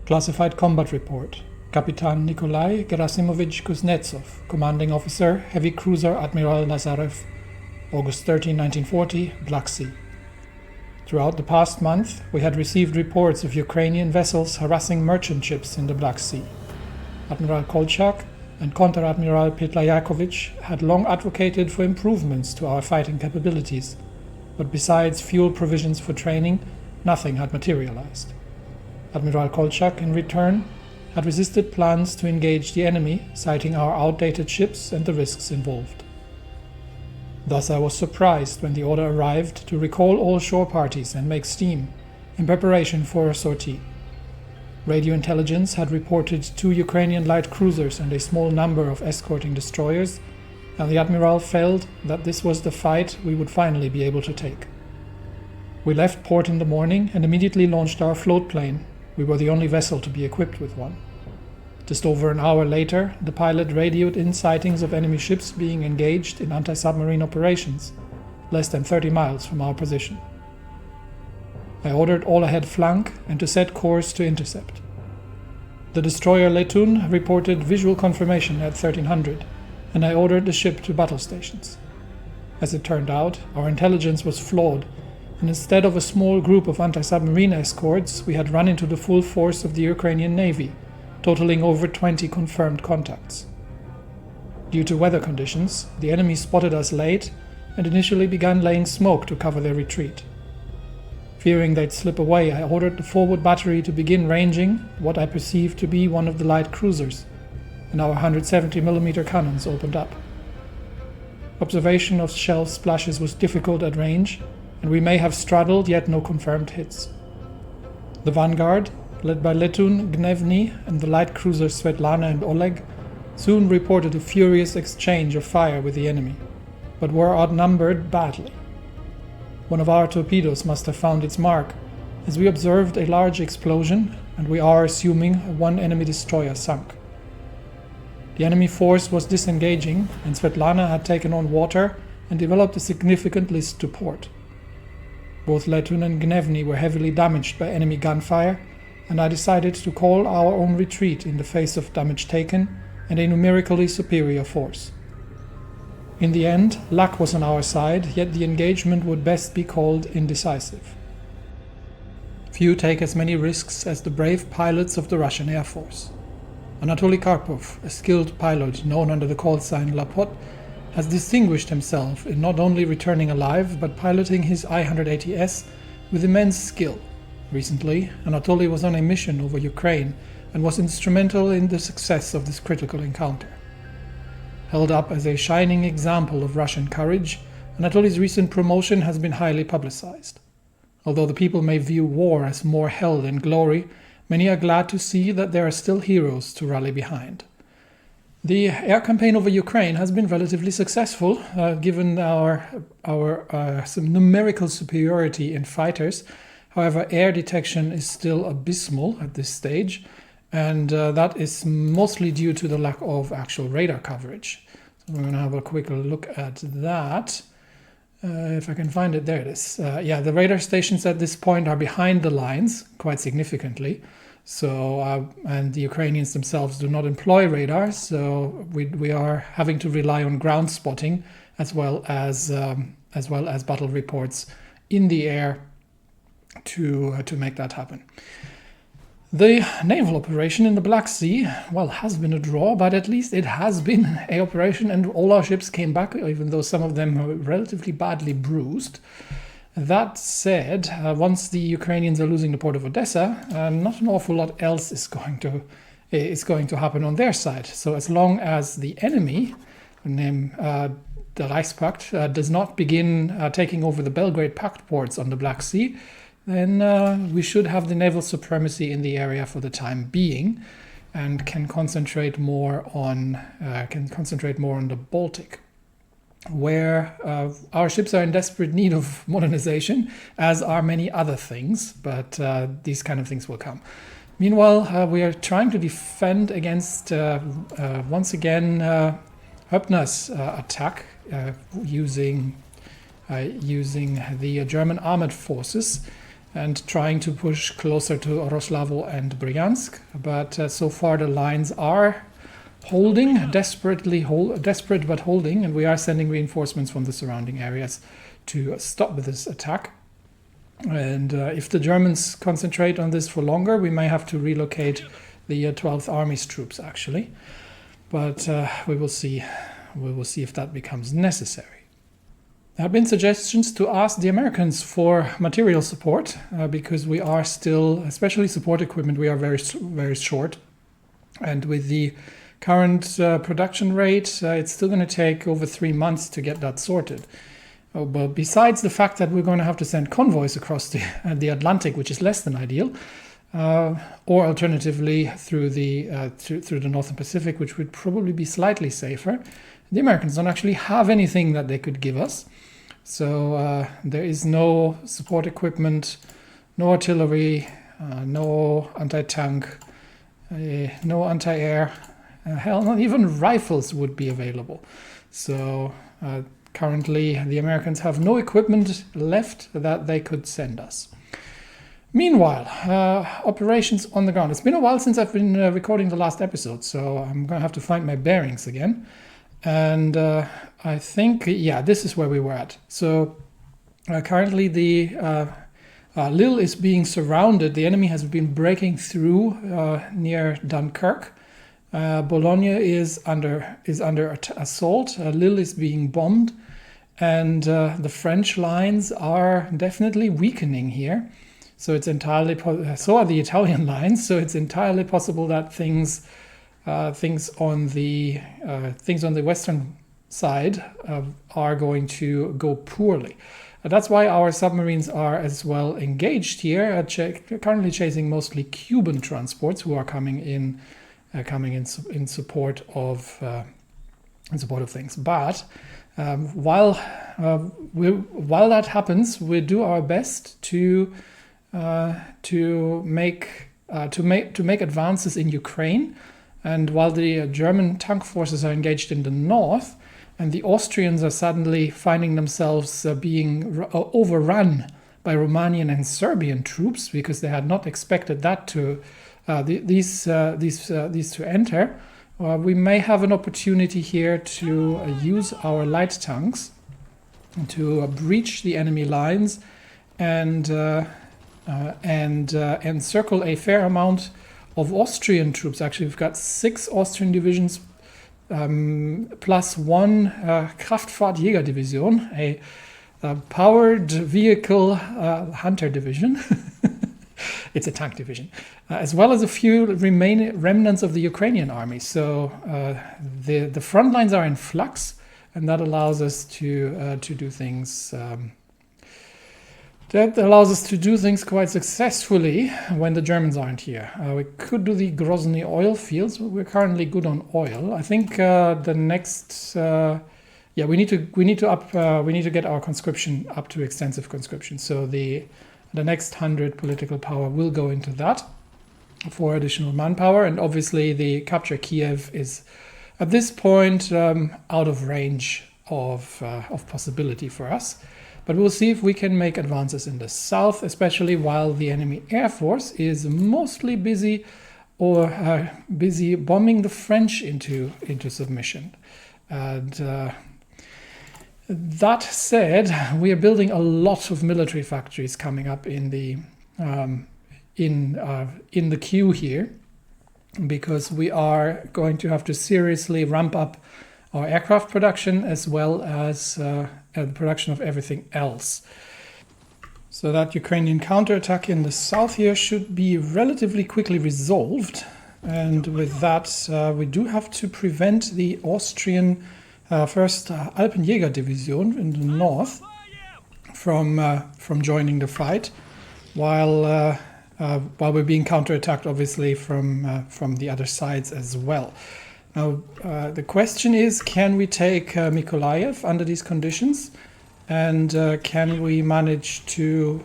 Classified Combat Report. Kapitan Nikolai Gerasimowicz Kuznetsov, Commanding Officer, Heavy Cruiser Admiral Nazarev, August 13, 1940, Black Sea. Throughout the past month, we had received reports of Ukrainian vessels harassing merchant ships in the Black Sea. Admiral Kolchak and Konter-Admiral Petlayakovich had long advocated for improvements to our fighting capabilities, but besides fuel provisions for training, nothing had materialized. Admiral Kolchak, in return, had resisted plans to engage the enemy, citing our outdated ships and the risks involved. Thus I was surprised when the order arrived to recall all shore parties and make steam, in preparation for a sortie. Radio intelligence had reported 2 Ukrainian light cruisers and a small number of escorting destroyers, and the Admiral felt that this was the fight we would finally be able to take. We left port in the morning and immediately launched our float plane. We were the only vessel to be equipped with one. Just over an hour later, the pilot radioed in sightings of enemy ships being engaged in anti-submarine operations, less than 30 miles from our position. I ordered all-ahead flank and to set course to intercept. The destroyer Letun reported visual confirmation at 1300, and I ordered the ship to battle stations. As it turned out, our intelligence was flawed, and instead of a small group of anti-submarine escorts, we had run into the full force of the Ukrainian Navy, totaling over 20 confirmed contacts. Due to weather conditions, the enemy spotted us late and initially began laying smoke to cover their retreat. Fearing they'd slip away, I ordered the forward battery to begin ranging what I perceived to be one of the light cruisers, and our 170mm cannons opened up. Observation of shell splashes was difficult at range, and we may have straddled, yet no confirmed hits. The vanguard, led by Letun, Gnevny, and the light cruisers Svetlana and Oleg, soon reported a furious exchange of fire with the enemy, but were outnumbered badly. One of our torpedoes must have found its mark, as we observed a large explosion, and we are assuming one enemy destroyer sunk. The enemy force was disengaging, and Svetlana had taken on water and developed a significant list to port. Both Letun and Gnevny were heavily damaged by enemy gunfire, and I decided to call our own retreat in the face of damage taken and a numerically superior force. In the end, luck was on our side, yet the engagement would best be called indecisive. Few take as many risks as the brave pilots of the Russian Air Force. Anatoly Karpov, a skilled pilot known under the call sign Lapot, has distinguished himself in not only returning alive but piloting his I-180S with immense skill. Recently, Anatoly was on a mission over Ukraine and was instrumental in the success of this critical encounter. Held up as a shining example of Russian courage, Anatoly's recent promotion has been highly publicized. Although the people may view war as more hell than glory, many are glad to see that there are still heroes to rally behind. The air campaign over Ukraine has been relatively successful, given our some numerical superiority in fighters. However, air detection is still abysmal at this stage, and that is mostly due to the lack of actual radar coverage. So we're going to have a quick look at that. If I can find it, there it is. The radar stations at this point are behind the lines quite significantly. So, and the Ukrainians themselves do not employ radar, so we are having to rely on ground spotting as well as battle reports in the air to make that happen. The naval operation in the Black Sea, has been a draw, but at least it has been an operation, and all our ships came back, even though some of them were relatively badly bruised. That said, once the Ukrainians are losing the port of Odessa, not an awful lot else is going to happen on their side. So as long as the enemy, named the Reichspakt, does not begin taking over the Belgrade Pact ports on the Black Sea, then we should have the naval supremacy in the area for the time being, and can concentrate more on the Baltic, where our ships are in desperate need of modernization, as are many other things, but these kind of things will come. Meanwhile, we are trying to defend against, once again, Höppner's attack using the German armored forces. and trying to push closer to Roslavo and Bryansk. But so far the lines are holding, desperate but holding, and we are sending reinforcements from the surrounding areas to stop this attack. And if the Germans concentrate on this for longer, we may have to relocate the 12th Army's troops, actually. But we will see. We will see if that becomes necessary. There have been suggestions to ask the Americans for material support because we are still, especially support equipment, we are very, very short. And with the current production rate, it's still going to take over 3 months to get that sorted. But besides the fact that we're going to have to send convoys across the Atlantic, which is less than ideal, or alternatively through the Northern Pacific, which would probably be slightly safer, the Americans don't actually have anything that they could give us. So there is no support equipment, no artillery, no anti-tank, no anti-air. Hell, not even rifles would be available. So currently the Americans have no equipment left that they could send us. Meanwhile, operations on the ground. It's been a while since I've been recording the last episode, so I'm going to have to find my bearings again. And I think, yeah, this is where we were at. So currently the Lille is being surrounded. The enemy has been breaking through near Dunkirk. Bologna is under assault. Lille is being bombed. And the French lines are definitely weakening here. So it's entirely so are the Italian lines. So it's entirely possible that things on the western side are going to go poorly. That's why our submarines are as well engaged here, currently chasing mostly Cuban transports who are coming in support of things. But while that happens, we do our best to make advances in Ukraine. And while the German tank forces are engaged in the north, and the Austrians are suddenly finding themselves being overrun by Romanian and Serbian troops because they had not expected that these to enter, we may have an opportunity here to use our light tanks to breach the enemy lines and encircle a fair amount of Austrian troops. Actually, we've got 6 Austrian divisions plus 1 Kraftfahrtjägerdivision, a powered vehicle hunter division. It's a tank division, as well as a few remnants of the Ukrainian army. So the front lines are in flux, and that allows us to do things. That allows us to do things quite successfully when the Germans aren't here. We could do the Grozny oil fields, but we're currently good on oil. I think the next, we need to get our conscription up to extensive conscription. So the next 100 political power will go into that for additional manpower, and obviously the capture Kiev is at this point out of range of possibility for us. But we'll see if we can make advances in the south, especially while the enemy air force is mostly busy bombing the French into submission. And that said, we are building a lot of military factories coming up in the queue here, because we are going to have to seriously ramp up our aircraft production as well as the production of everything else. So that Ukrainian counterattack in the south here should be relatively quickly resolved. And with that, we do have to prevent the Austrian 1st Alpenjägerdivision in the north from joining the fight, while we're being counterattacked, obviously, from the other sides as well. Now, the question is, can we take Mykolaiv under these conditions, and can we manage to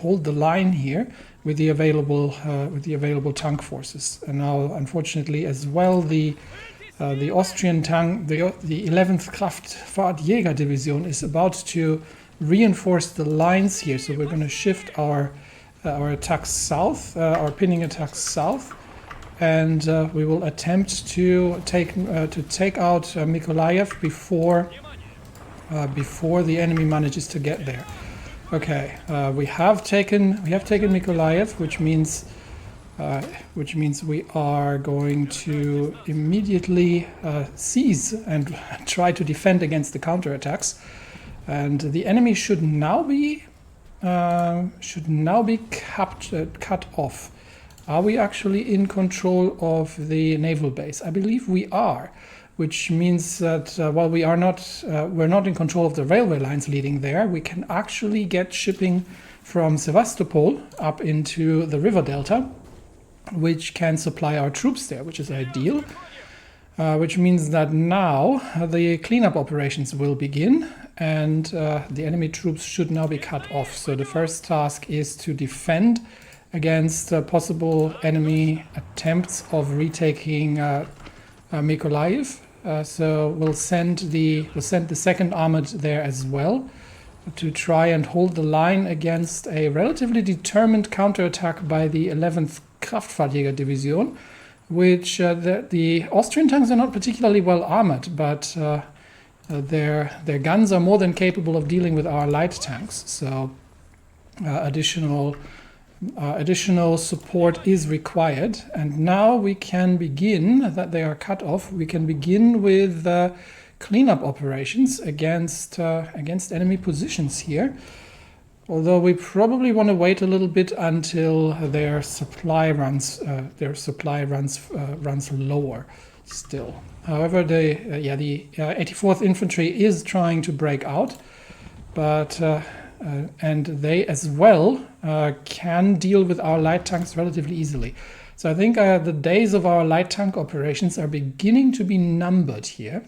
hold the line here with the available tank forces? And now, unfortunately, as well, the Austrian tank, the 11th Kraftfahrtjägerdivision, is about to reinforce the lines here. So we're going to shift our attacks south, our pinning attacks south, and we will attempt to take out Mykolaiv before the enemy manages to get there. Okay, we have taken Mykolaiv, which means we are going to immediately seize and try to defend against the counterattacks. And the enemy should now be cut off. Are we actually in control of the naval base? I believe we are, which means that while we're not in control of the railway lines leading there, we can actually get shipping from Sevastopol up into the river delta, which can supply our troops there, which is ideal. Which means that now the cleanup operations will begin, and the enemy troops should now be cut off. So the first task is to defend against possible enemy attempts of retaking Mykolaiv. So we'll send the second armored there as well to try and hold the line against a relatively determined counterattack by the 11th Kraftfahrtjäger Division, which the Austrian tanks are not particularly well armored, but their guns are more than capable of dealing with our light tanks. So additional support is required, and now we can begin, that they are cut off, we can begin with cleanup operations against enemy positions here. Although we probably want to wait a little bit until their supply runs lower still. However, the 84th Infantry is trying to break out, but and they as well can deal with our light tanks relatively easily. So I think the days of our light tank operations are beginning to be numbered here.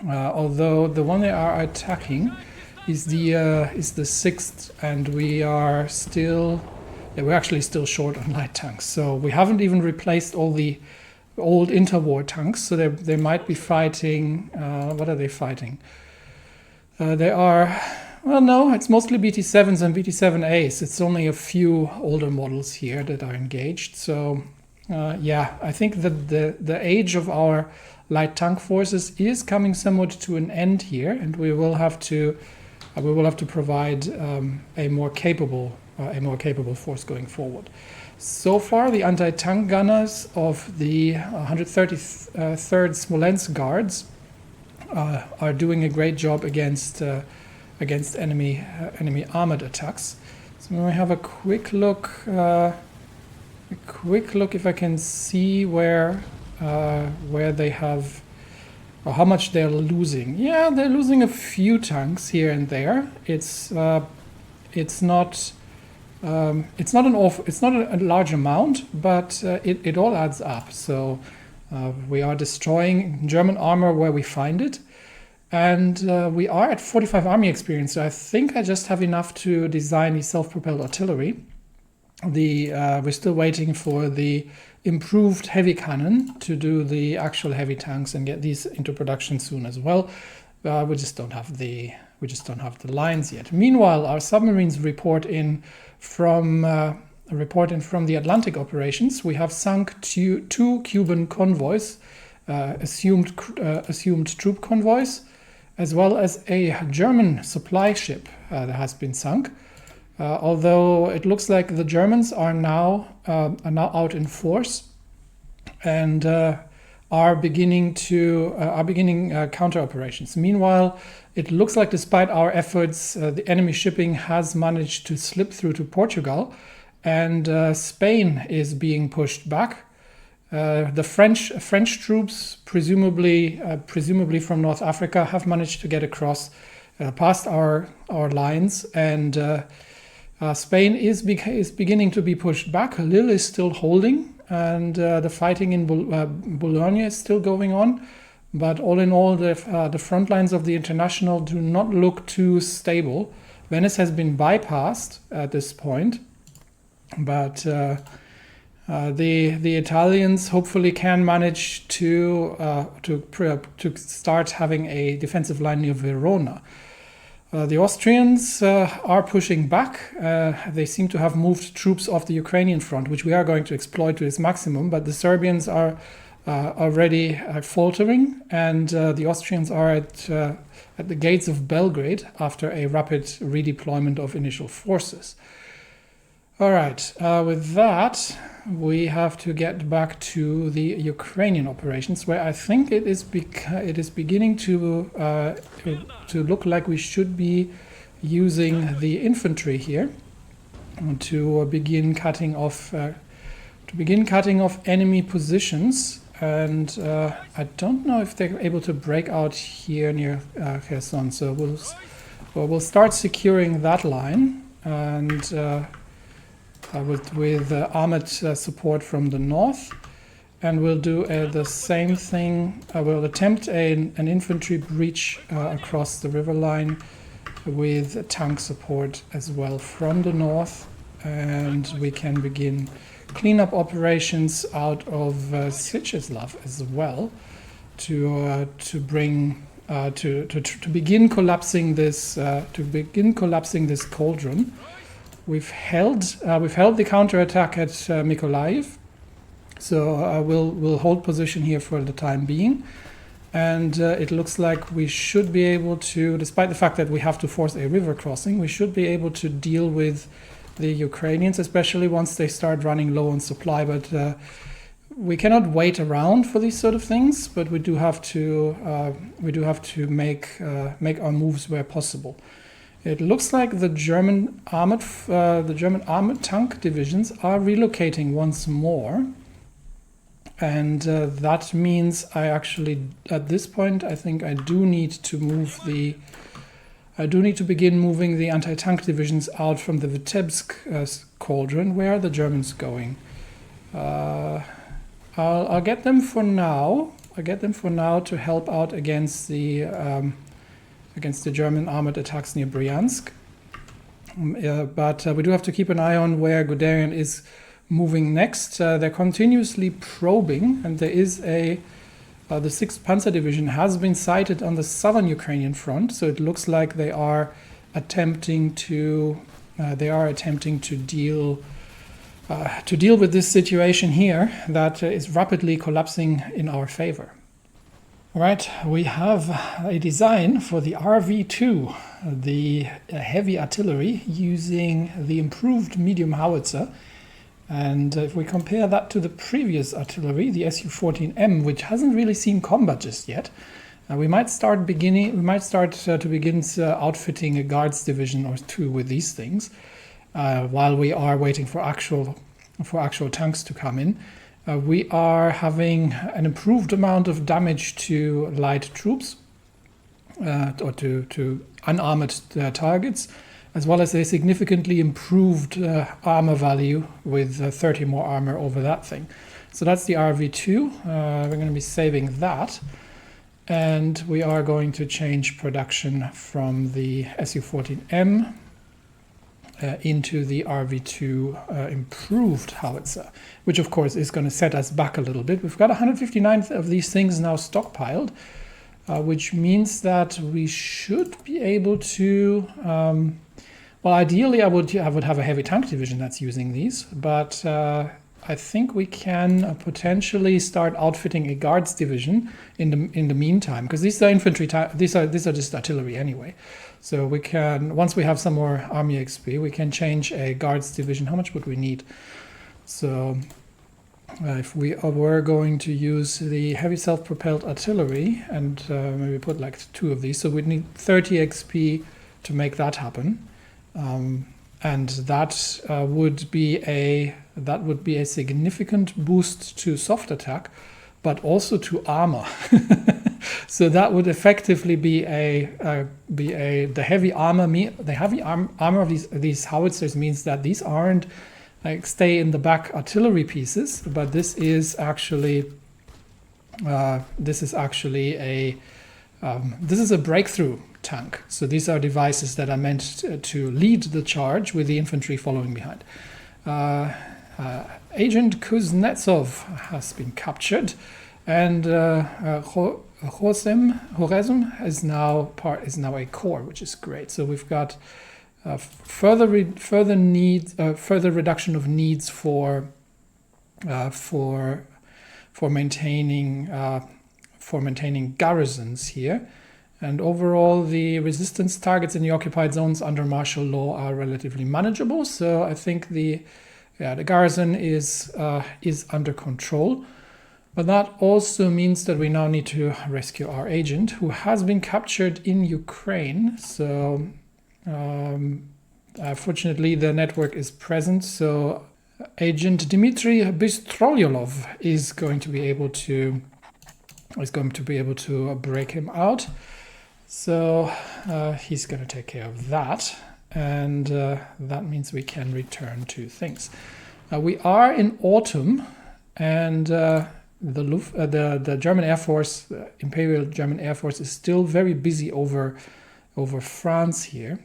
Although the one they are attacking is the 6th, and we're actually still short on light tanks. So we haven't even replaced all the old interwar tanks. So they might be fighting. What are they fighting? They are. Well, no, it's mostly BT7s and BT7As. It's only a few older models here that are engaged. So, I think that the age of our light tank forces is coming somewhat to an end here, and we will have to provide a more capable force going forward. So far, the anti-tank gunners of the 133rd Smolensk Guards are doing a great job against enemy armored attacks. So we have a quick look if I can see where they have, or how much they're losing. Yeah, they're losing a few tanks here and there. It's not a large amount, but it all adds up. So we are destroying German armor where we find it. And we are at 45 army experience, so I think I just have enough to design the self-propelled artillery. We're still waiting for the improved heavy cannon to do the actual heavy tanks and get these into production soon as well. We just don't have the lines yet. Meanwhile, our submarines report in from the Atlantic operations. We have sunk two Cuban convoys, assumed troop convoys, as well as a German supply ship that has been sunk. Although it looks like the Germans are now out in force and are beginning counter operations. Meanwhile, it looks like despite our efforts, the enemy shipping has managed to slip through to Portugal, and Spain is being pushed back. The French troops, presumably from North Africa, have managed to get across past our lines, and Spain is beginning to be pushed back. Lille is still holding, and the fighting in Boulogne is still going on. But all in all, the front lines of the International do not look too stable. Venice has been bypassed at this point, but the Italians hopefully can manage to start having a defensive line near Verona. The Austrians are pushing back. They seem to have moved troops off the Ukrainian front, which we are going to exploit to its maximum, but the Serbians are already faltering, and the Austrians are at the gates of Belgrade after a rapid redeployment of initial forces. All right, with that, we have to get back to the Ukrainian operations, where I think it is beginning to look like we should be using the infantry here to begin cutting off enemy positions. And I don't know if they're able to break out here near Kherson. So we'll start securing that line, and with armored support from the north, and we'll do the same thing. We'll attempt an infantry breach across the river line with tank support as well from the north, and we can begin cleanup operations out of Sieczyslav as well to begin collapsing this cauldron. We've held the counterattack at Mykolaiv, so we'll hold position here for the time being, and it looks like we should be able to, despite the fact that we have to force a river crossing, we should be able to deal with the Ukrainians, especially once they start running low on supply. But we cannot wait around for these sort of things. But we do have to make our moves where possible. It looks like the German armored tank divisions are relocating once more, and that means at this point I think I do need to begin moving the anti-tank divisions out from the Vitebsk cauldron. Where are the Germans going? I'll get them for now. To help out against the German armored attacks near Bryansk. But we do have to keep an eye on where Guderian is moving next. They're continuously probing, and there is the 6th Panzer Division has been sighted on the southern Ukrainian front, so it looks like they are attempting to deal with this situation here that is rapidly collapsing in our favor. All right, we have a design for the RV2, the heavy artillery using the improved medium howitzer. And if we compare that to the previous artillery, the Su-14M, which hasn't really seen combat just yet, we might start to begin outfitting a guards division or two with these things, while we are waiting for actual tanks to come in. We are having an improved amount of damage to light troops, or to unarmored targets, as well as a significantly improved armor value with 30 more armor over that thing. So that's the RV2. We're going to be saving that, and we are going to change production from the Su-14M into the RV2 improved howitzer, which of course is going to set us back a little bit. We've got 159 of these things now stockpiled, which means that we should be able to well, ideally I would have a heavy tank division that's using these, but I think we can potentially start outfitting a guards division in the meantime, because these are infantry. These are just artillery anyway. So we can, once we have some more army XP, we can change a guards division. How much would we need? So if we were going to use the heavy self-propelled artillery and maybe put like 2 of these, so we'd need 30 XP to make that happen. And that would be a significant boost to soft attack, but also to armor. So that would effectively be the heavy armor. The heavy armor of these howitzers means that these aren't like stay in the back artillery pieces, but this is actually a breakthrough tank. So these are devices that are meant to lead the charge with the infantry following behind. Agent Kuznetsov has been captured, and Horesem is now a core, which is great. So we've got further reduction of needs for maintaining garrisons here. And overall, the resistance targets in the occupied zones under martial law are relatively manageable. So I think the garrison is under control. But that also means that we now need to rescue our agent, who has been captured in Ukraine. So fortunately, the network is present. So Agent Dmitry Bystrolyolov is going to be able to break him out. So he's going to take care of that, and that means we can return to things. We are in autumn, and the German Air Force, the Imperial German Air Force, is still very busy over France here.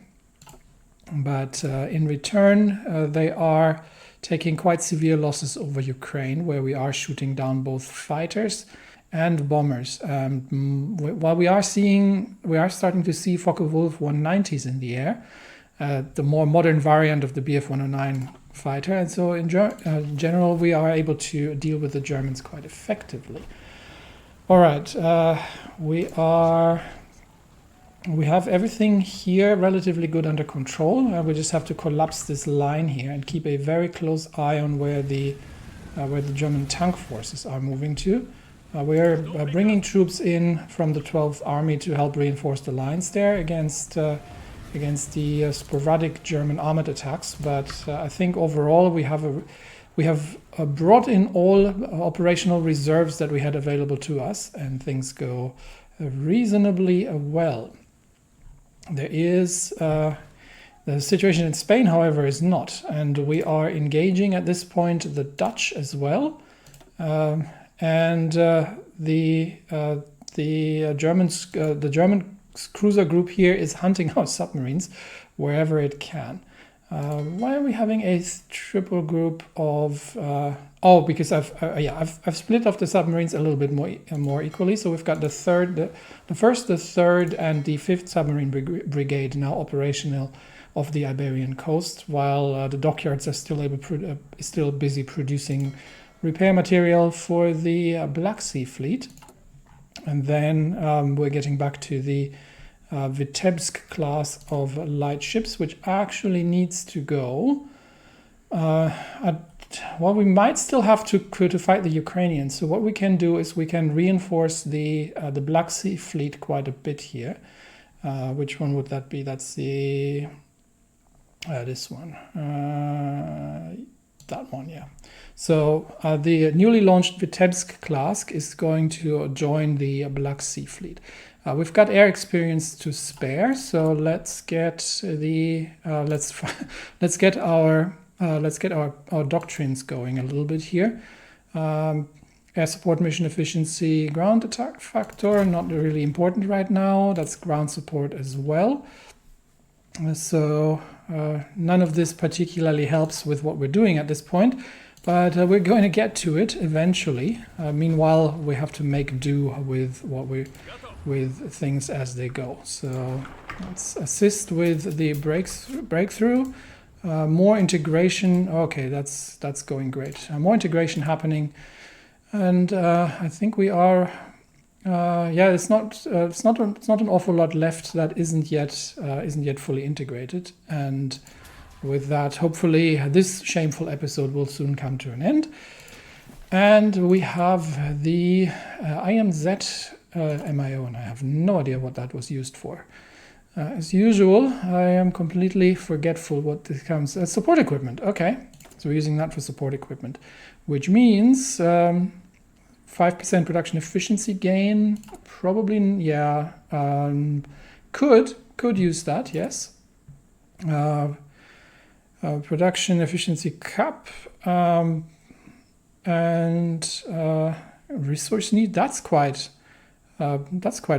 But in return, they are taking quite severe losses over Ukraine, where we are shooting down both fighters and bombers. While we are starting to see Focke-Wulf 190s in the air, the more modern variant of the Bf-109 fighter, and so in general we are able to deal with the Germans quite effectively. All right, we have everything here relatively good under control. We just have to collapse this line here and keep a very close eye on where the German tank forces are moving to. We're bringing troops in from the 12th Army to help reinforce the lines there against the sporadic German armored attacks. But I think overall we have brought in all operational reserves that we had available to us, and things go reasonably well. There is the situation in Spain, however, is not, and we are engaging at this point the Dutch as well. And the German cruiser group here is hunting our submarines wherever it can. Why are we having a triple group of? Because I've split off the submarines a little bit more equally. So we've got the first, the third, and the 5th submarine brigade now operational off the Iberian coast, while the dockyards are still busy producing repair material for the Black Sea Fleet. And then we're getting back to the Vitebsk class of light ships, which actually needs to go. We might still have to fight the Ukrainians. So what we can do is we can reinforce the Black Sea Fleet quite a bit here. Which one would that be? That's the this one. That one, yeah. So the newly launched Vitebsk class is going to join the Black Sea Fleet. We've got air experience to spare, so let's get our doctrines going a little bit here. Air support mission efficiency, ground attack factor, not really important right now. That's ground support as well. So none of this particularly helps with what we're doing at this point, but we're going to get to it eventually. Meanwhile, we have to make do with with things as they go. So let's assist with the breakthrough. More integration. Okay, that's going great. More integration happening, and I think we are. It's not an awful lot left that isn't yet fully integrated, and with that, hopefully, this shameful episode will soon come to an end. And we have the IMZ MIO, and I have no idea what that was used for. As usual, I am completely forgetful what this comes as. Support equipment. Okay, so we're using that for support equipment, which means 5% production efficiency gain. Probably, yeah. Could use that. Yes. Production efficiency cap and resource need. That's quite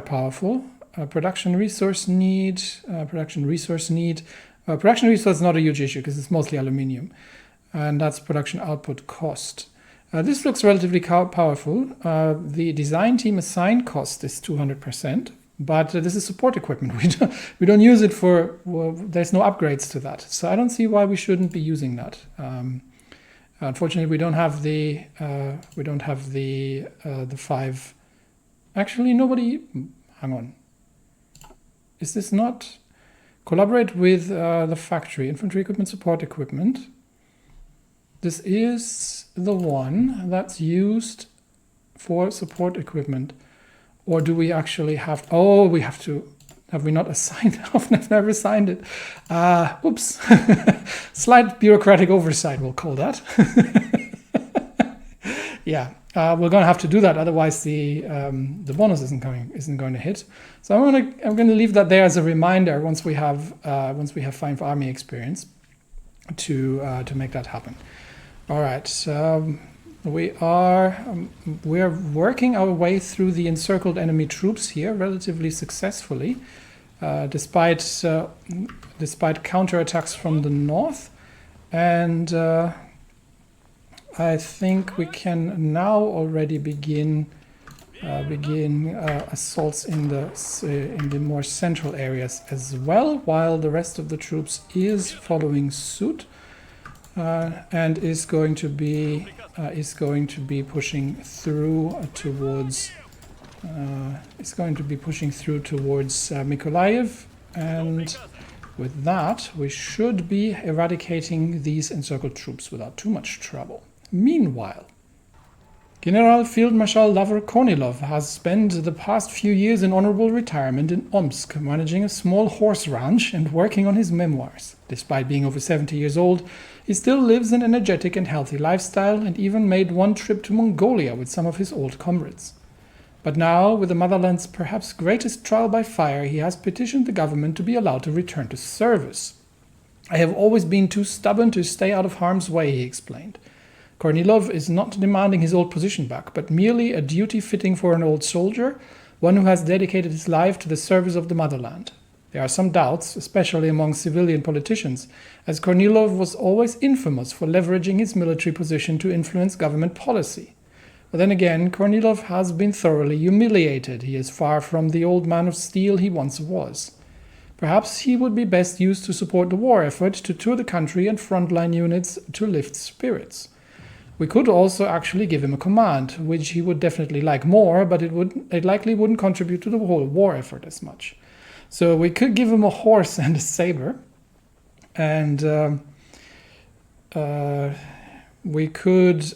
powerful. Production resource need. Production resource is not a huge issue because it's mostly aluminium, and that's production output cost. This looks relatively powerful. The design team assigned cost is 200%, but this is support equipment. We don't use it for. Well, there's no upgrades to that, so I don't see why we shouldn't be using that. Unfortunately, we don't have the the 5. Actually, nobody. Hang on. Is this not collaborate with the factory infantry equipment support equipment? This is the one that's used for support equipment. Or do we actually have... Oh, we have to... Have we not assigned it? I've never assigned it. Oops. Slight bureaucratic oversight, we'll call that. Yeah, we're going to have to do that. Otherwise, the bonus isn't going to hit. So I'm going to leave that there as a reminder once we have 5 army experience to make that happen. All right, we're working our way through the encircled enemy troops here relatively successfully, despite counterattacks from the north, and I think we can now already begin assaults in the more central areas as well, while the rest of the troops is following suit. And is going to be pushing through towards Mykolaiv, and with that we should be eradicating these encircled troops without too much trouble. Meanwhile, General Field Marshal Lavr Kornilov has spent the past few years in honorable retirement in Omsk, managing a small horse ranch and working on his memoirs. Despite being over 70 years old, he still lives an energetic and healthy lifestyle, and even made one trip to Mongolia with some of his old comrades. But now, with the motherland's perhaps greatest trial by fire, he has petitioned the government to be allowed to return to service. "I have always been too stubborn to stay out of harm's way," he explained. Kornilov is not demanding his old position back, but merely a duty fitting for an old soldier, one who has dedicated his life to the service of the motherland. There are some doubts, especially among civilian politicians, as Kornilov was always infamous for leveraging his military position to influence government policy. But then again, Kornilov has been thoroughly humiliated. He is far from the old man of steel he once was. Perhaps he would be best used to support the war effort, to tour the country and frontline units to lift spirits. We could also actually give him a command, which he would definitely like more, but it likely wouldn't contribute to the whole war effort as much. So we could give him a horse and a saber, and we could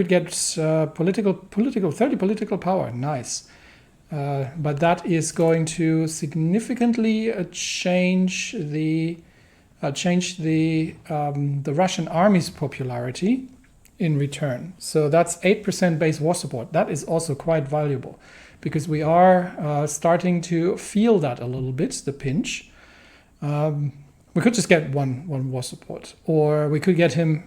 get 30 political power. Nice. But that is going to significantly change the Russian army's popularity in return. So that's 8% base war support. That is also quite valuable, because we are starting to feel that a little bit, the pinch. We could just get one war support, or we could get him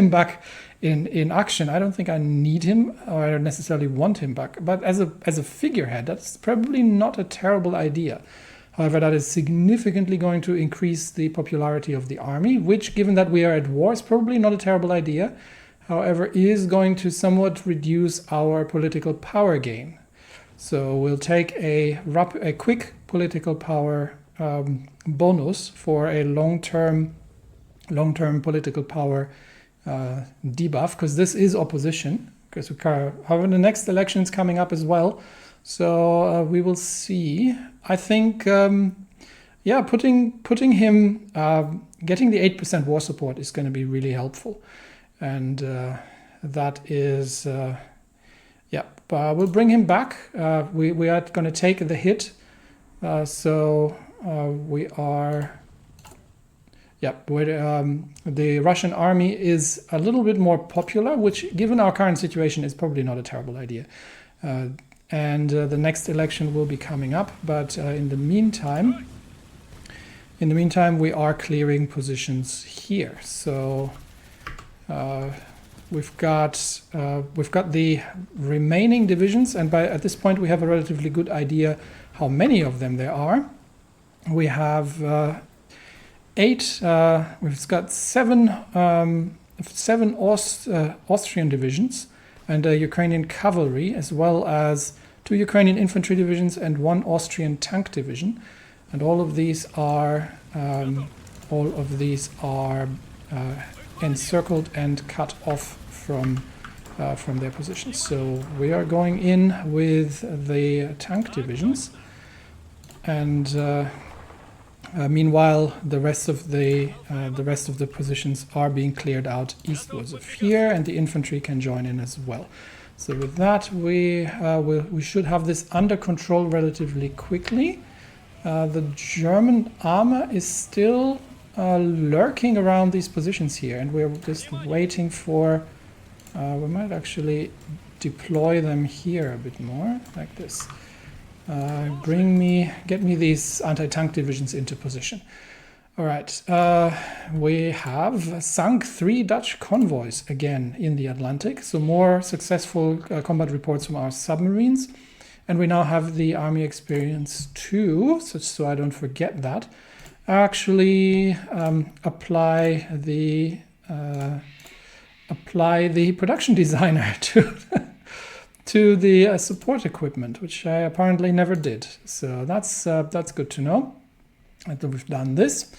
back in action. I don't think I need him, or I don't necessarily want him back. But as a figurehead, that's probably not a terrible idea. However, that is significantly going to increase the popularity of the army, which, given that we are at war, is probably not a terrible idea. However, is going to somewhat reduce our political power gain. So we'll take a quick political power bonus for a long-term political power debuff, because this is opposition. However, the next election is coming up as well. So we will see. I think, putting him, getting the 8% war support is going to be really helpful, and that is, we'll bring him back. We are going to take the hit, the Russian army is a little bit more popular, which, given our current situation, is probably not a terrible idea. And the next election will be coming up, but in the meantime, we are clearing positions here. So we've got the remaining divisions, and at this point we have a relatively good idea how many of them there are. We have we've got seven Austrian divisions and a Ukrainian cavalry, as well as 2 Ukrainian infantry divisions and 1 Austrian tank division, and all of these are encircled and cut off from their positions. So we are going in with the tank divisions, and meanwhile the rest of the positions are being cleared out eastwards of here, and the infantry can join in as well. So with that, we should have this under control relatively quickly. The German armor is still lurking around these positions here, and we're just waiting for. We might actually deploy them here a bit more, like this. Get me these anti-tank divisions into position. All right, we have sunk 3 Dutch convoys again in the Atlantic, so more successful combat reports from our submarines. And we now have the army experience too, so I don't forget that. Actually apply the production designer to the support equipment, which I apparently never did. So that's good to know that we've done this.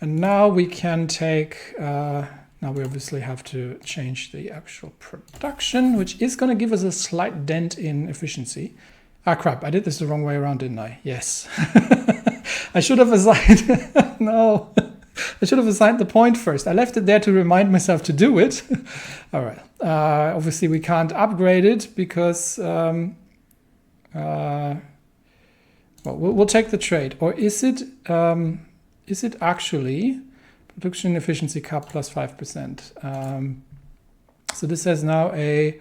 And now we can take, now we obviously have to change the actual production, which is going to give us a slight dent in efficiency. Ah, crap, I did this the wrong way around, didn't I? Yes. I should have assigned, no, I should have assigned the point first. I left it there to remind myself to do it. All right. Obviously, we can't upgrade it because, well, we'll take the trade. Or is it actually production efficiency cap plus 5%? So this has now a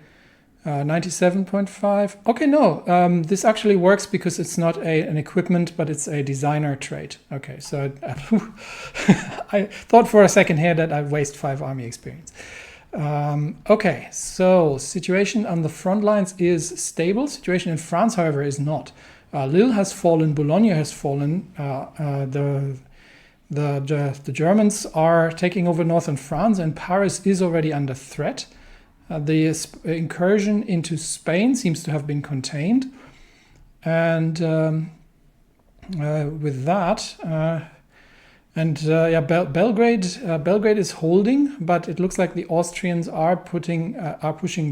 97.5. Okay, no, this actually works because it's not an equipment, but it's a designer trait. Okay, so I thought for a second here that I'd waste 5 army experience. Okay, so situation on the front lines is stable. Situation in France, however, is not. Lille has fallen, Boulogne has fallen. The Germans are taking over northern France, and Paris is already under threat. The incursion into Spain seems to have been contained, and with that, Belgrade is holding, but it looks like the Austrians are pushing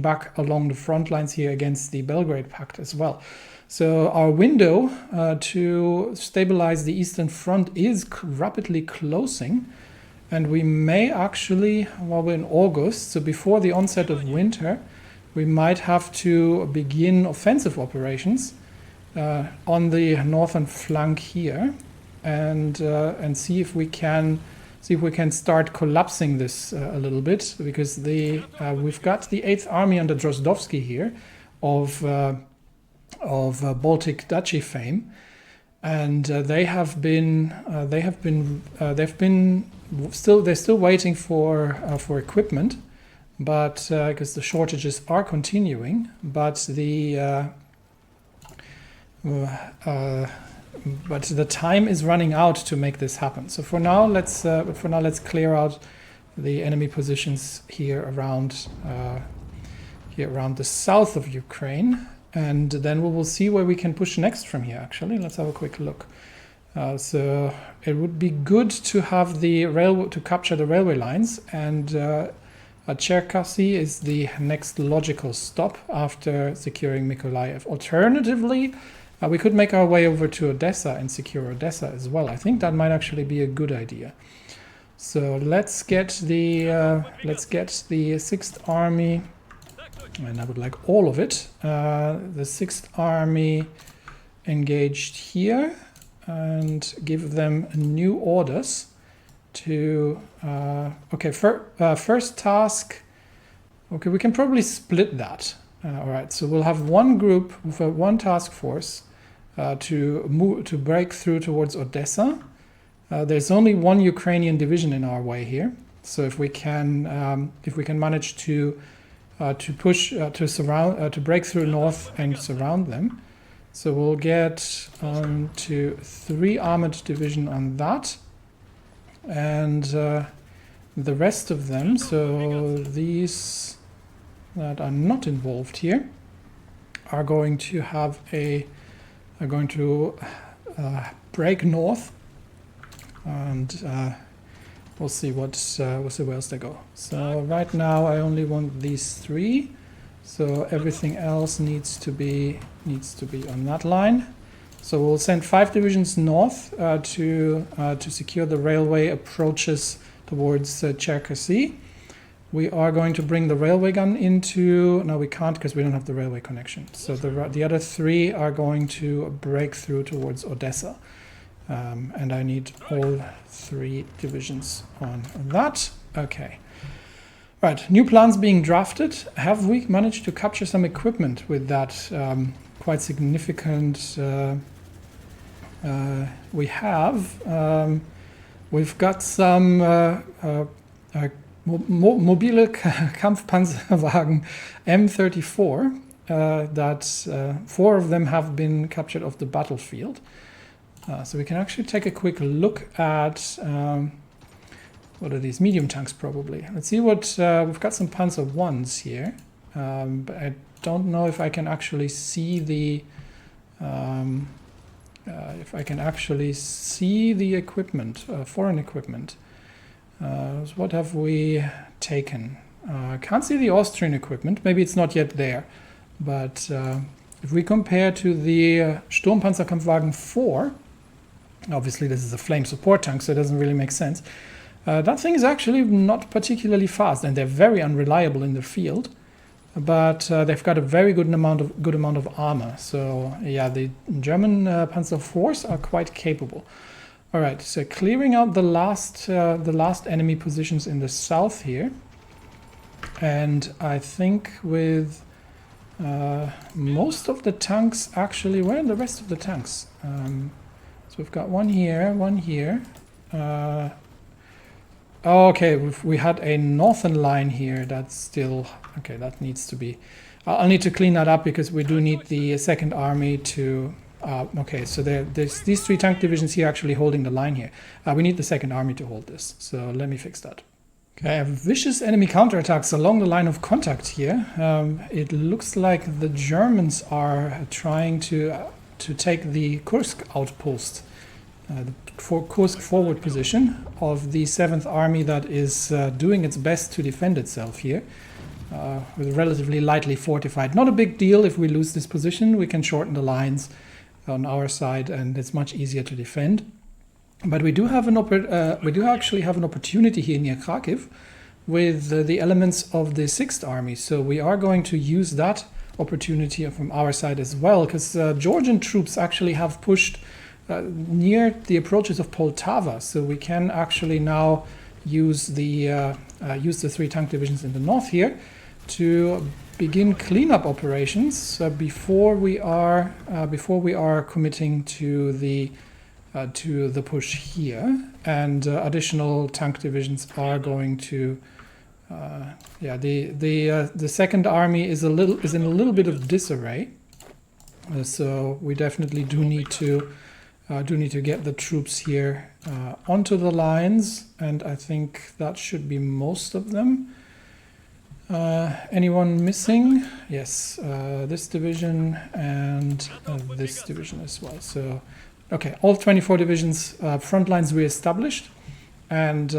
back along the front lines here against the Belgrade Pact as well. So our window to stabilize the Eastern Front is rapidly closing. And we may actually, while we're in August, so before the onset of winter, we might have to begin offensive operations on the northern flank here, and see if we can start collapsing this a little bit, because we've got the 8th Army under Drozdowski here, of Baltic Duchy fame, and they're still waiting for equipment, but because the shortages are continuing, but the time is running out to make this happen. So for now, let's clear out the enemy positions here around the south of Ukraine, and then we will see where we can push next from here. Actually, let's have a quick look. So it would be good to have to capture the railway lines, and Cherkasy is the next logical stop after securing Mykolaiv. Alternatively, we could make our way over to Odessa and secure Odessa as well. I think that might actually be a good idea. So let's get the 6th Army, and I would like all of it. The 6th Army engaged here, and give them new orders to first task. Okay, we can probably split that. All right, so we'll have one group with one task force to break through towards Odessa. There's only one Ukrainian division in our way here, so if we can manage to break through north and surround them. So we'll get to 3 armored division on that, and the rest of them, so these that are not involved here, are going to break north, and we'll see where else they go. So right now I only want these three, so everything else needs to be on that line. So we'll send 5 divisions north to secure the railway approaches towards Cherkasy. We are going to bring the railway gun into... No, we can't because we don't have the railway connection. So the other 3 are going to break through towards Odessa. And I need all 3 divisions on that. Okay. Right, new plans being drafted. Have we managed to capture some equipment with that quite significant... we have. We've got some mobile Kampfpanzerwagen M34 that 4 of them have been captured off the battlefield. So we can actually take a quick look at what are these medium tanks probably. Let's see what we've got. Some Panzer Is here, but I don't know if I can actually see the equipment, foreign equipment. What have we taken? I can't see the Austrian equipment. Maybe it's not yet there. But if we compare to the Sturmpanzerkampfwagen 4, obviously this is a flame support tank, so it doesn't really make sense. That thing is actually not particularly fast, and they're very unreliable in the field. But they've got a very good amount of armor. So yeah, the German Panzer IVs are quite capable. All right, so clearing out the last enemy positions in the south here, and I think with most of the tanks actually, where are the rest of the tanks? So we've got one here, one here. Okay, we had a northern line here that's still... Okay, that needs to be... I'll need to clean that up because we do need the second army to... okay, so there's these 3 tank divisions here actually holding the line here. We need the second army to hold this, so let me fix that. Okay, I have vicious enemy counterattacks along the line of contact here. It looks like the Germans are trying to take the Kursk outpost. The Kursk forward position of the 7th Army that is doing its best to defend itself here, with relatively lightly fortified. Not a big deal if we lose this position. We can shorten the lines on our side, and it's much easier to defend. But we do have actually have an opportunity here near Kharkiv with the elements of the 6th Army. So we are going to use that opportunity from our side as well, because Georgian troops actually have pushed near the approaches of Poltava, so we can actually now use the 3 tank divisions in the north here to begin cleanup operations before we are committing to the push here, and additional tank divisions are going to. The second army is in a little bit of disarray, so we definitely do need to get the troops here onto the lines, and I think that should be most of them. Anyone missing? Yes, this division and this division as well. So, okay, all 24 divisions, front lines re-established, and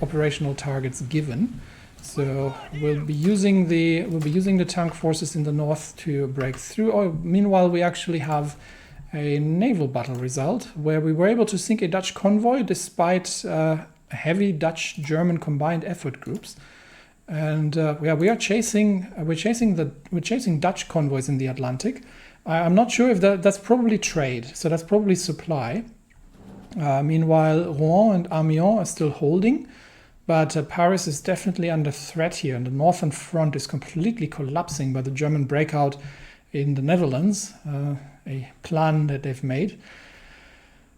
operational targets given. So we'll be using the tank forces in the north to break through. Oh, meanwhile, we actually have a naval battle result where we were able to sink a Dutch convoy despite heavy Dutch-German combined effort groups, and we're chasing Dutch convoys in the Atlantic. I'm not sure if that's probably trade, so that's probably supply. Meanwhile, Rouen and Amiens are still holding, but Paris is definitely under threat here, and the northern front is completely collapsing by the German breakout in the Netherlands, a plan that they've made.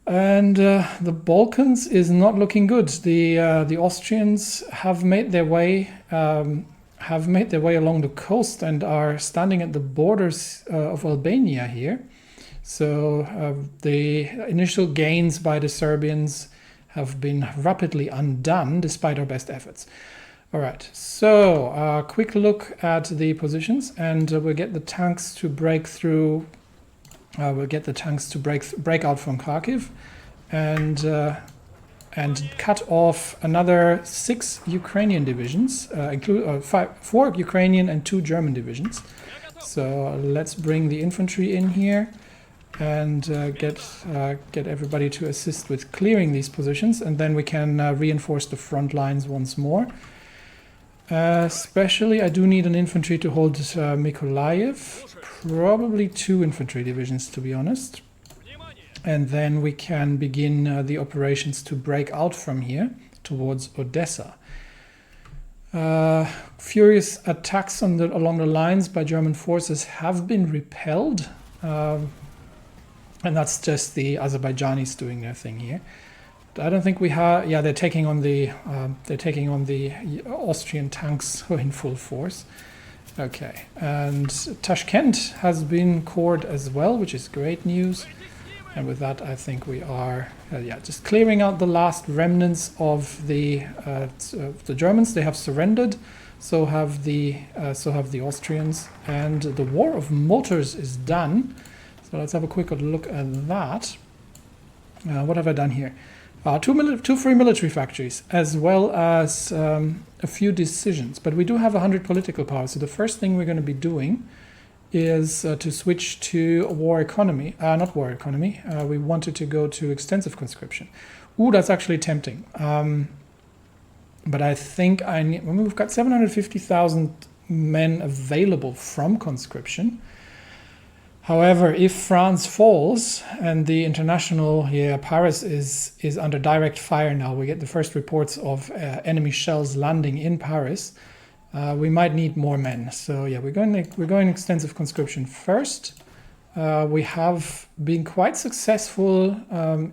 And the Balkans is not looking good. The Austrians have made their way along the coast and are standing at the borders of Albania here. So the initial gains by the Serbians have been rapidly undone despite our best efforts. All right, so quick look at the positions, and we'll get the tanks to break through. We'll get the tanks to break out from Kharkiv, and cut off another 6 Ukrainian divisions, include 4 Ukrainian and 2 German divisions. So let's bring the infantry in here and get everybody to assist with clearing these positions, and then we can reinforce the front lines once more. Especially, I do need an infantry to hold Mykolaiv, probably 2 infantry divisions, to be honest. And then we can begin the operations to break out from here towards Odessa. Furious attacks along the lines by German forces have been repelled. And that's just the Azerbaijanis doing their thing here. I don't think we have. Yeah, they're taking on the Austrian tanks in full force. Okay, and Tashkent has been cored as well, which is great news. And with that, I think we are just clearing out the last remnants of the Germans. They have surrendered. So have the Austrians, and the War of Motors is done. So let's have a quick look at that. What have I done here? 2 free military factories, as well as a few decisions. But we do have 100 political power. So the first thing we're going to be doing is to switch to war economy. Not war economy. We wanted to go to extensive conscription. Ooh, that's actually tempting. But I think we've got 750,000 men available from conscription. However, if France falls and the international, Paris is under direct fire now, we get the first reports of enemy shells landing in Paris, we might need more men. So yeah, we're going extensive conscription first. We have been quite successful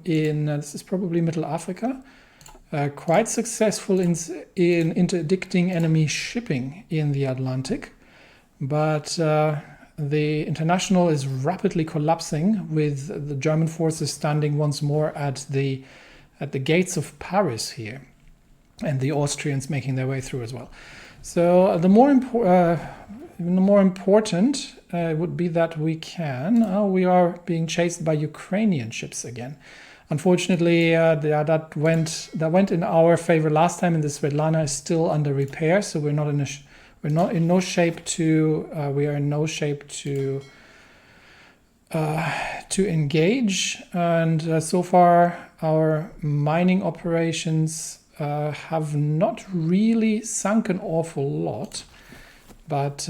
in this is probably Middle Africa, quite successful in interdicting enemy shipping in the Atlantic, but the international is rapidly collapsing, with the German forces standing once more at the gates of Paris here, and the Austrians making their way through as well. So the more important would be that we are being chased by Ukrainian ships again. Unfortunately, that went in our favor last time, and the Svetlana is still under repair, so we're not in no shape to engage. And so far, our mining operations have not really sunk an awful lot, but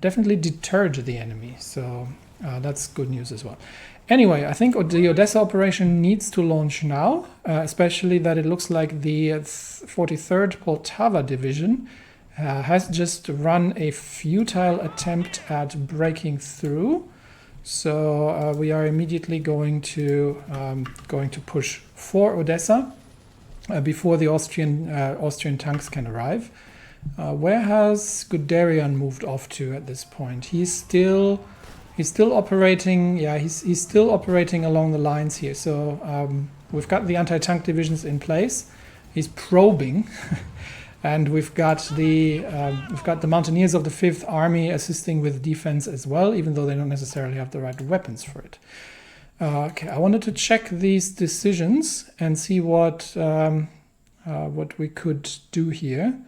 definitely deterred the enemy. So that's good news as well. Anyway, I think the Odessa operation needs to launch now, especially that it looks like the 43rd Poltava Division has just run a futile attempt at breaking through. So we are immediately going to push for Odessa before the Austrian tanks can arrive. Where has Guderian moved off to at this point? He's still operating. Yeah, he's still operating along the lines here. So we've got the anti-tank divisions in place. He's probing. And we've got the mountaineers of the 5th Army assisting with defense as well, even though they don't necessarily have the right weapons for it. Okay, I wanted to check these decisions and see what we could do here.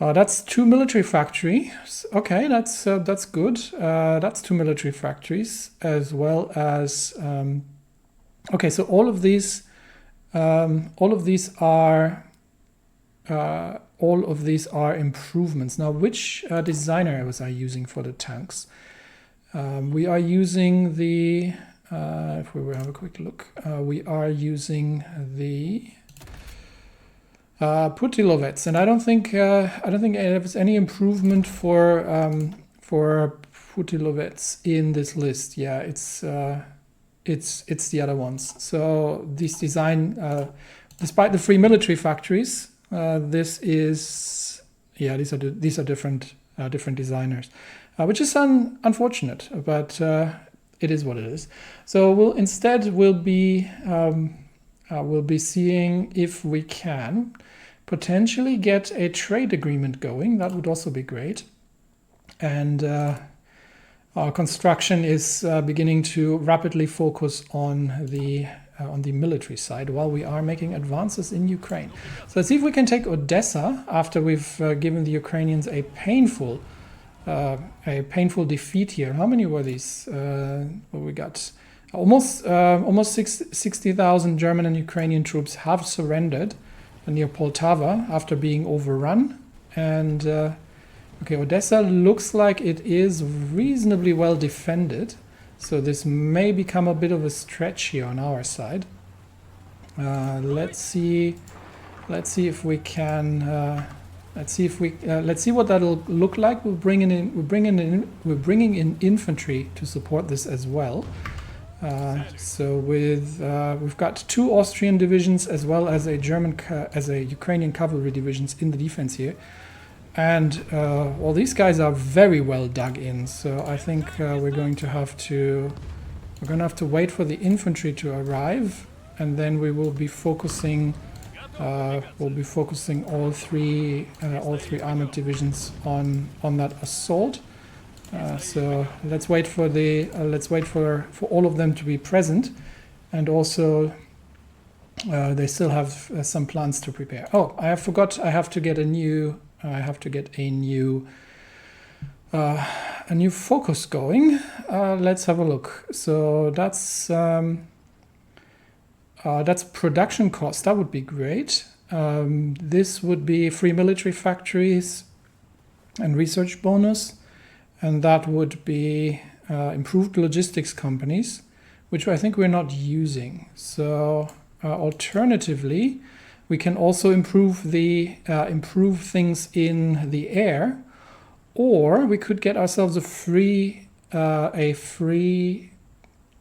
That's 2 military factories. Okay, that's good. That's 2 military factories, as well as okay. So all of these are improvements. Now, which designer was I using for the tanks? We are using the. If we will have a quick look, we are using the Putilovets, and I don't think there's any improvement for Putilovets in this list. Yeah, it's the other ones. So this design, despite the free military factories, these are different designers, which is unfortunate, but it is what it is. So we'll be we'll be seeing if we can potentially get a trade agreement going. That would also be great. And our construction is beginning to rapidly focus on the military side while we are making advances in Ukraine. So let's see if we can take Odessa after we've given the Ukrainians a painful defeat here. How many were these? What we got? Almost 60,000 German and Ukrainian troops have surrendered near Poltava after being overrun. And okay, Odessa looks like it is reasonably well defended. So this may become a bit of a stretch here on our side. Let's see if we can. Let's see what that'll look like. We're bringing in infantry to support this as well. So we've got 2 Austrian divisions as well as a Ukrainian cavalry divisions in the defense here. And well, these guys are very well dug in, so I think we're going to have to wait for the infantry to arrive, and then we will be focusing all three armored divisions on that assault. So let's wait for all of them to be present, and also they still have some plans to prepare. Oh, I forgot. I have to get a new focus going. Let's have a look. So that's production cost. That would be great. This would be free military factories and research bonus, and that would be improved logistics companies, which I think we're not using. So alternatively, we can also improve things in the air, or we could get ourselves a free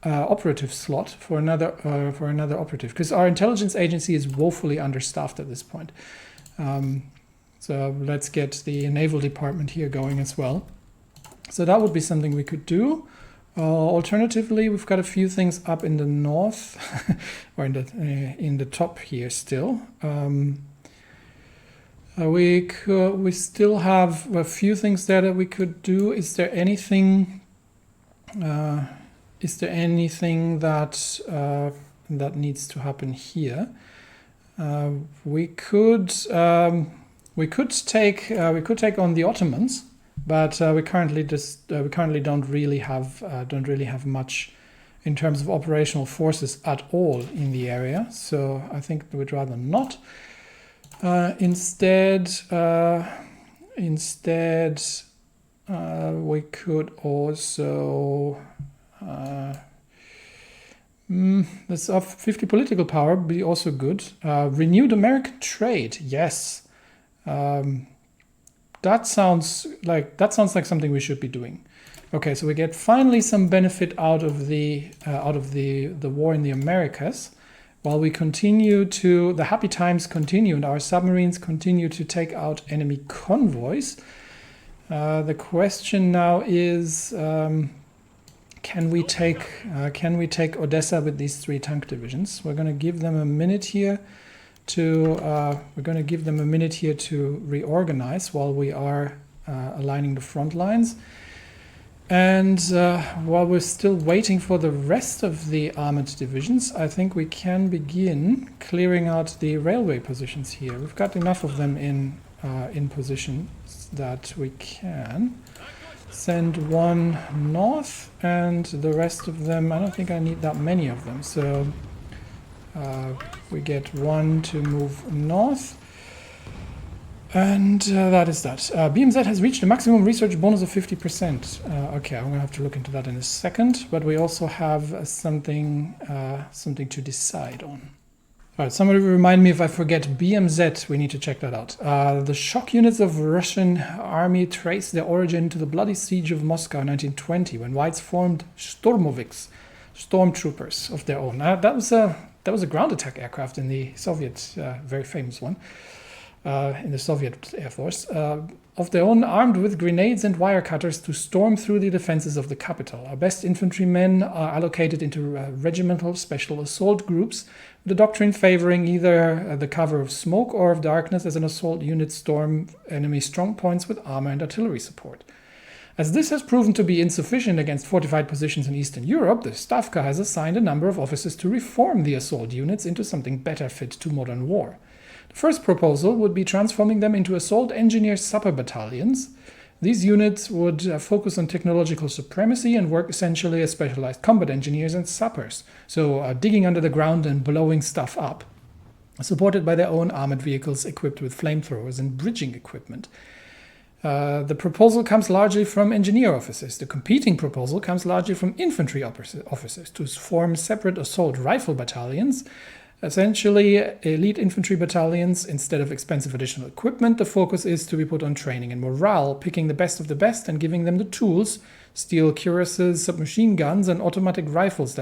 operative slot for another operative, because our intelligence agency is woefully understaffed at this point. So let's get the naval department here going as well. So that would be something we could do. Alternatively, we've got a few things up in the north, or in the top here still. We still have a few things there that we could do. Is there anything that needs to happen here? We could take on the Ottomans. But we currently don't really have much in terms of operational forces at all in the area. So I think we'd rather not. Instead, we could also this 50 political power would be also good. Renewed American trade, yes. That sounds like something we should be doing. Okay, so we get finally some benefit out of the war in the Americas, while we continue to the happy times continue and our submarines continue to take out enemy convoys. The question now is, can we take Odessa with these 3 tank divisions? We're going to give them a minute here to reorganize while we are aligning the front lines, and while we're still waiting for the rest of the armored divisions, I think we can begin clearing out the railway positions here. We've got enough of them in position that we can send one north, and the rest of them, I don't think I need that many of them, so we get one to move north, and that is that. BMZ has reached a maximum research bonus of 50%. Okay, I'm going to have to look into that in a second, but we also have something to decide on. All right, somebody remind me if I forget BMZ, we need to check that out. The shock units of Russian army trace their origin to the bloody siege of Moscow in 1920, when Whites formed Stormoviks, stormtroopers of their own. That was a ground attack aircraft in the Soviet, very famous one. in the Soviet Air Force, of their own, armed with grenades and wire cutters to storm through the defenses of the capital. Our best infantrymen are allocated into regimental special assault groups, with the doctrine favoring either the cover of smoke or of darkness as an assault unit storm enemy strong points with armor and artillery support. As this has proven to be insufficient against fortified positions in Eastern Europe, the Stavka has assigned a number of officers to reform the assault units into something better fit to modern war. The first proposal would be transforming them into assault engineer sapper battalions. These units would focus on technological supremacy and work essentially as specialized combat engineers and sappers, so digging under the ground and blowing stuff up, supported by their own armored vehicles equipped with flamethrowers and bridging equipment. The proposal comes largely from engineer officers. The competing proposal comes largely from infantry officers to form separate assault rifle battalions, essentially elite infantry battalions. Instead of expensive additional equipment, the focus is to be put on training and morale, picking the best of the best and giving them the tools, steel cuirasses, submachine guns, and automatic rifles.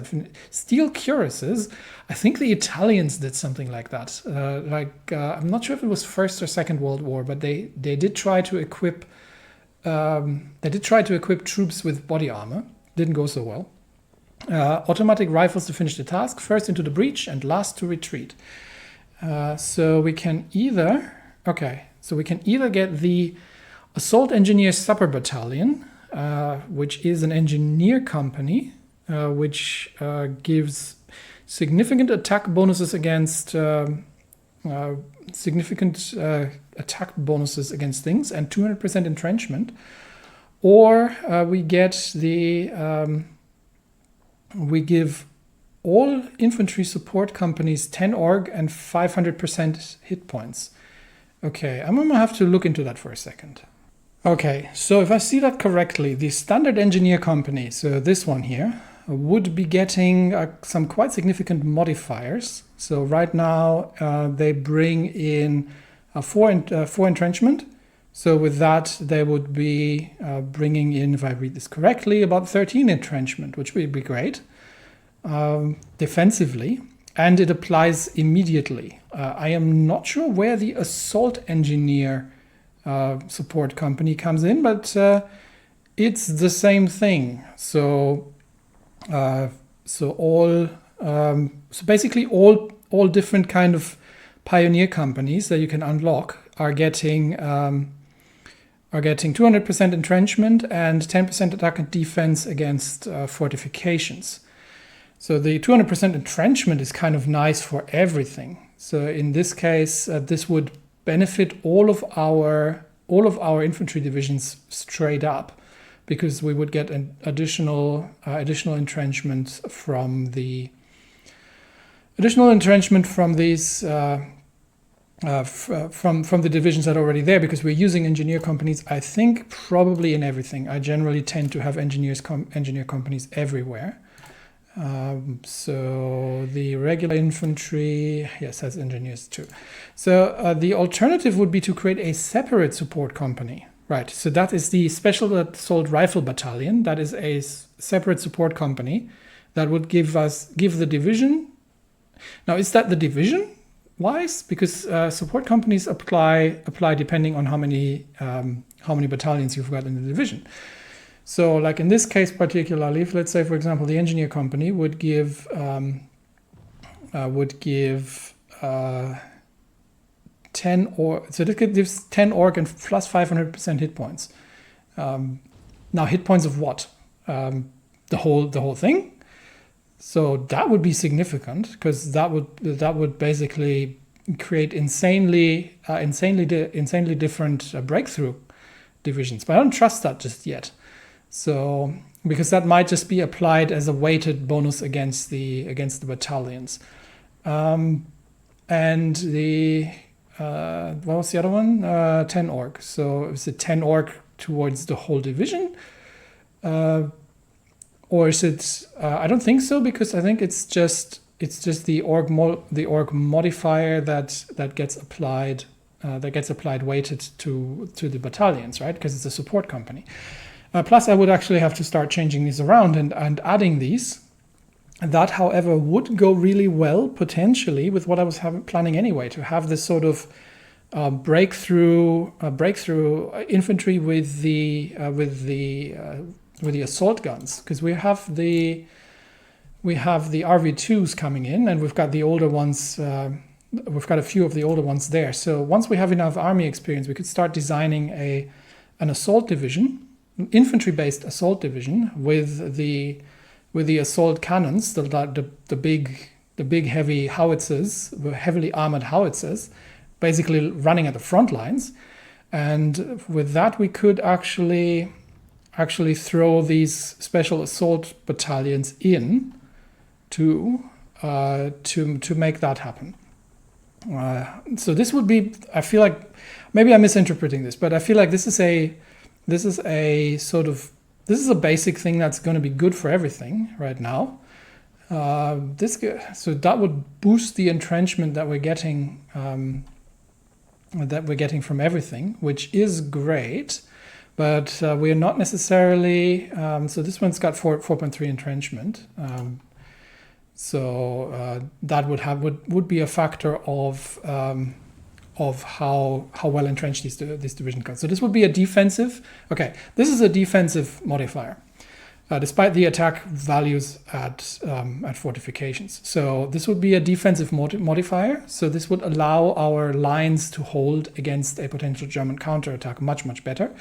Steel cuirasses, I think the Italians did something like that. I'm not sure if it was First or Second World War, but they did try to equip troops with body armor. Didn't go so well. Automatic rifles to finish the task, first into the breach and last to retreat. So we can either get the Assault Engineer Sapper Battalion, which is an engineer company, which gives significant attack bonuses against things and 200% entrenchment, or we give all infantry support companies 10 org and 500% hit points. Okay, I'm gonna have to look into that for a second. Okay, so if I see that correctly, the standard engineer company, so this one here, would be getting some quite significant modifiers. So right now they bring in four entrenchment. So with that, they would be bringing in, if I read this correctly, about 13 entrenchment, which would be great defensively, and it applies immediately. I am not sure where the assault engineer support company comes in, but it's the same thing. So basically all different kind of pioneer companies that you can unlock are getting 200% entrenchment and 10% attack and defense against fortifications. So the 200% entrenchment is kind of nice for everything. So in this case, this would benefit all of our infantry divisions straight up, because we would get an additional entrenchment from these from the divisions that are already there, because we're using engineer companies, I think, probably in everything. I generally tend to have engineer companies everywhere. So the regular infantry, yes, has engineers too. So the alternative would be to create a separate support company. Right, so that is the Special Assault Rifle Battalion. That is a separate support company that would give the division. Now, is that the division wise? Because support companies apply depending on how many battalions you've got in the division. So, like in this case particularly, if, let's say, for example, the engineer company would give 10 org, so this gives 10 org and plus 500% hit points. Now, hit points of what? The whole thing. So that would be significant, because that would basically create insanely different breakthrough divisions. But I don't trust that just yet. So because that might just be applied as a weighted bonus against the battalions, and the what was the other one? 10 org. So is it 10 org towards the whole division? Or is it? I don't think so, because I think it's just the org modifier that gets applied weighted to the battalions, right? Because it's a support company. Plus, I would actually have to start changing these around and adding these. That, however, would go really well potentially with what I was planning anyway, to have this sort of breakthrough infantry with the assault guns, because we have the RV2s coming in, and we've got the older ones. We've got a few of the older ones there. So once we have enough army experience, we could start designing an assault division, an infantry-based assault division with the assault cannons, the big heavy howitzers, heavily armored howitzers, basically running at the front lines. And with that, we could actually throw these special assault battalions in to make that happen. So this would be, I feel like, maybe I'm misinterpreting this, but I feel like this is a basic thing that's going to be good for everything right now. So that would boost the entrenchment that we're getting from everything, which is great, but we're not necessarily. So this one's got 4.3 entrenchment. So that would be a factor of how well entrenched this division goes. So this would be a defensive. Okay, this is a defensive modifier, despite the attack values at fortifications. So this would be a defensive modifier. So this would allow our lines to hold against a potential German counterattack much better,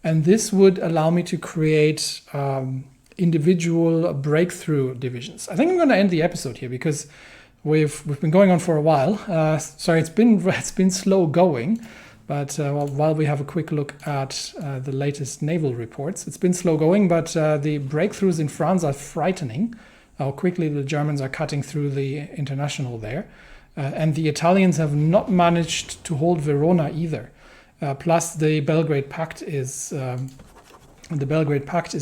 and this would allow me to create individual breakthrough divisions. I think I'm going to end the episode here because we've been going on for a while. Sorry, it's been slow going, but while we have a quick look at the latest naval reports, it's been slow going. But the breakthroughs in France are frightening. How quickly the Germans are cutting through the international there, and the Italians have not managed to hold Verona either. Plus, the Belgrade Pact is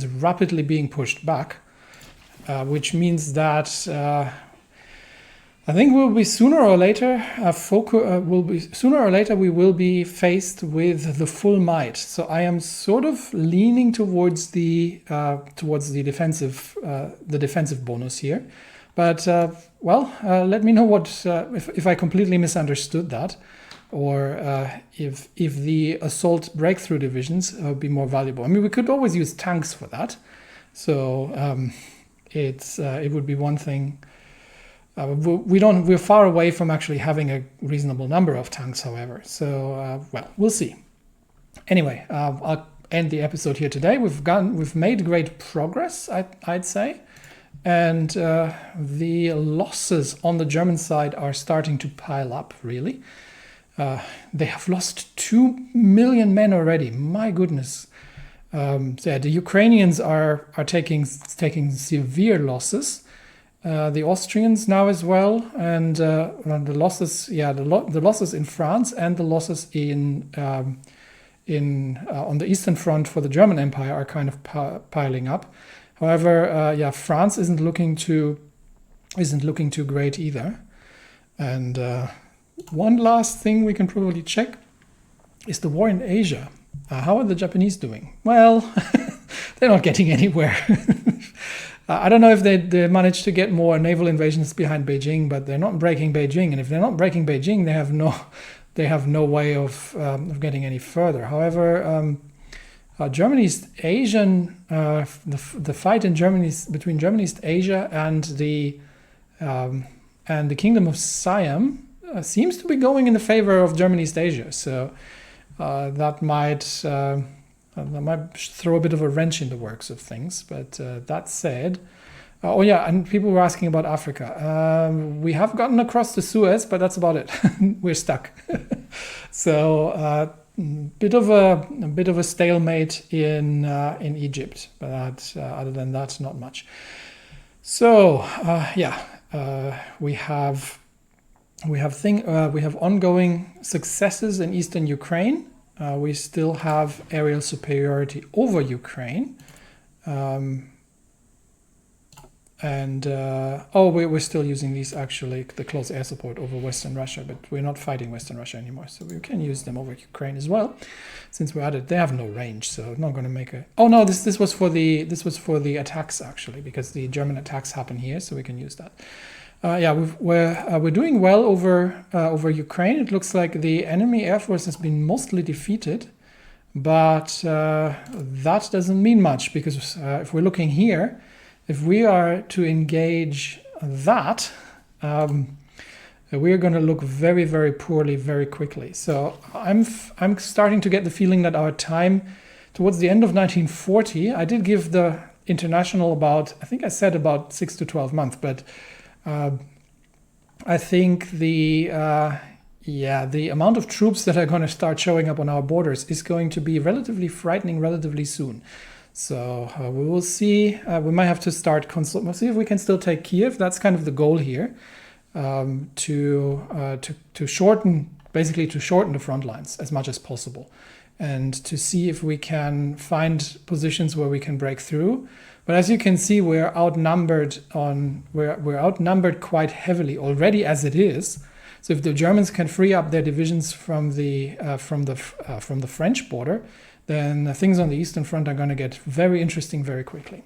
rapidly being pushed back, which means that I think sooner or later we will be faced with the full might. So I am sort of leaning towards the defensive bonus here, but let me know what if I completely misunderstood that, or if the assault breakthrough divisions would be more valuable. I mean, we could always use tanks for that. So it would be one thing. We're far away from actually having a reasonable number of tanks, however. So we'll see. Anyway, I'll end the episode here today. We've made great progress, I'd say, and the losses on the German side are starting to pile up. Really, they have lost 2 million men already. My goodness. The Ukrainians are taking severe losses. The Austrians now as well, and the losses, the losses in France and the losses on the Eastern Front for the German Empire are kind of piling up. However, France isn't looking too great either. And one last thing we can probably check is the war in Asia. How are the Japanese doing? Well, they're not getting anywhere. I don't know if they managed to get more naval invasions behind Beijing, but they're not breaking Beijing. And if they're not breaking Beijing, they have no way of getting any further. However, Germany's Asian the fight in between Germany's Asia and the Kingdom of Siam seems to be going in the favor of Germany's Asia. So that might throw a bit of a wrench in the works of things. But that said, and people were asking about Africa. We have gotten across the Suez, but that's about it. We're stuck. So bit of a stalemate in Egypt, but other than that, not much. So we have ongoing successes in eastern Ukraine. We still have aerial superiority over Ukraine. We're still using these, actually, the close air support over Western Russia, but we're not fighting Western Russia anymore, so we can use them over Ukraine as well. Since we're at it, they have no range, so not going to make a. Oh no, this was for the attacks, actually, because the German attacks happen here, so we can use that. Yeah, we're doing well over Ukraine. It looks like the enemy air force has been mostly defeated, but that doesn't mean much, because if we're looking here, if we are to engage that, we're going to look very, very poorly very quickly. So I'm starting to get the feeling that our time towards the end of 1940, I did give the international about, I think I said about 6 to 12 months, but I think the amount of troops that are going to start showing up on our borders is going to be relatively frightening relatively soon. So we will see. We might have to start we'll see if we can still take Kiev. That's kind of the goal here, to shorten the front lines as much as possible, and to see if we can find positions where we can break through. But as you can see, we're outnumbered quite heavily already as it is. So if the Germans can free up their divisions from the French border, then things on the Eastern Front are going to get very interesting very quickly.